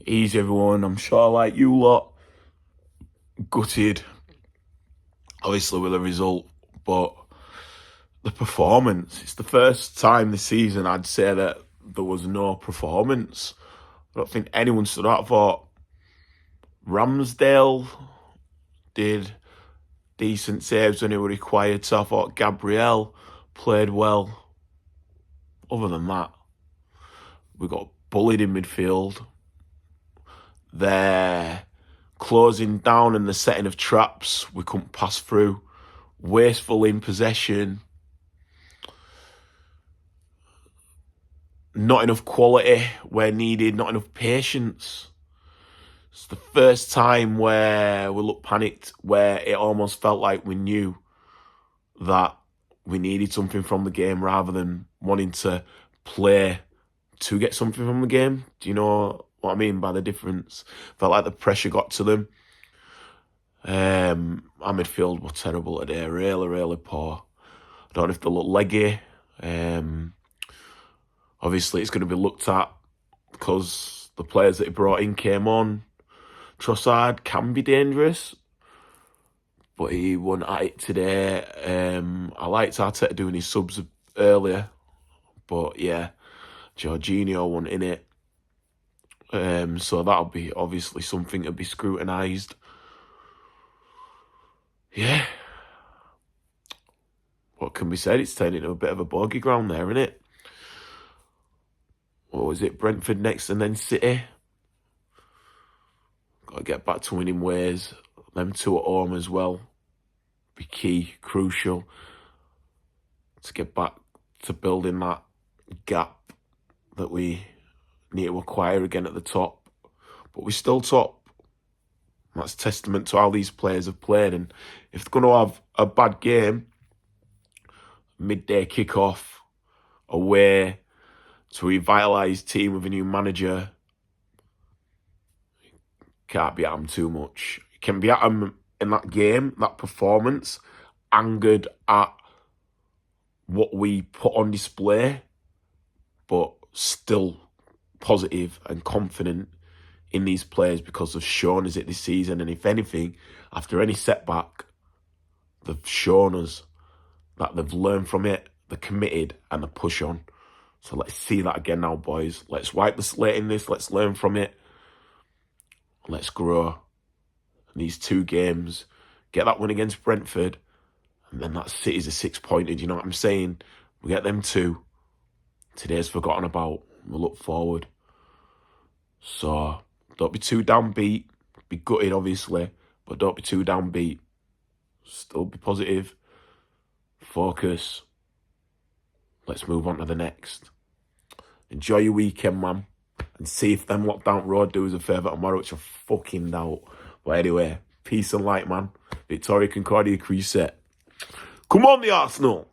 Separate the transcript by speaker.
Speaker 1: Easy, everyone. I'm sure, like you lot, gutted, obviously, with the result, but the performance. It's the first time this season I'd say that there was no performance. I don't think anyone stood out. I thought Ramsdale did decent saves when he were required to. I thought Gabriel played well. Other than that, we got bullied in midfield. They're closing down and the setting of traps we couldn't pass through. Wasteful in possession. Not enough quality where needed. Not enough patience. It's the first time where we looked panicked, where it almost felt like we knew that we needed something from the game rather than wanting to play to get something from the game. Do you know what I mean by the difference? Felt like the pressure got to them. Our midfield were terrible today, really, really poor. I don't know if they look leggy. Obviously, it's going to be looked at because the players that he brought in came on. Trossard can be dangerous, but he won at it today. I liked Arteta doing his subs earlier, but yeah, Jorginho won in it. So that'll be obviously something to be scrutinised. Yeah. What can be said? It's turned into a bit of a bogey ground there, isn't it? What was it? Brentford next and then City. Got to get back to winning ways. Them two at home as well. Be key, crucial to get back to building that gap that we need to acquire again at the top. But we're still top. That's testament to how these players have played. And if they're going to have a bad game, midday kickoff, away, to revitalise team with a new manager, can't be at them too much. You can be at them in that game, that performance, angered at what we put on display, but still positive and confident in these players because they've shown us it this season. And if anything, after any setback, they've shown us that they've learned from it, they're committed, and they push on. So let's see that again now, boys. Let's wipe the slate in this. Let's learn from it. Let's grow. And these two games, get that win against Brentford, and then that City's a 6-pointed. You know what I'm saying? We get them two. Today's forgotten about. We'll look forward. So don't be too downbeat. Be gutted, obviously, but don't be too downbeat. Still be positive. Focus. Let's move on to the next. Enjoy your weekend, man. And see if them lockdown road do us a favour tomorrow, which I fucking doubt. But anyway, peace and light, man. Victoria Concordia Cruise set. Come on, the Arsenal!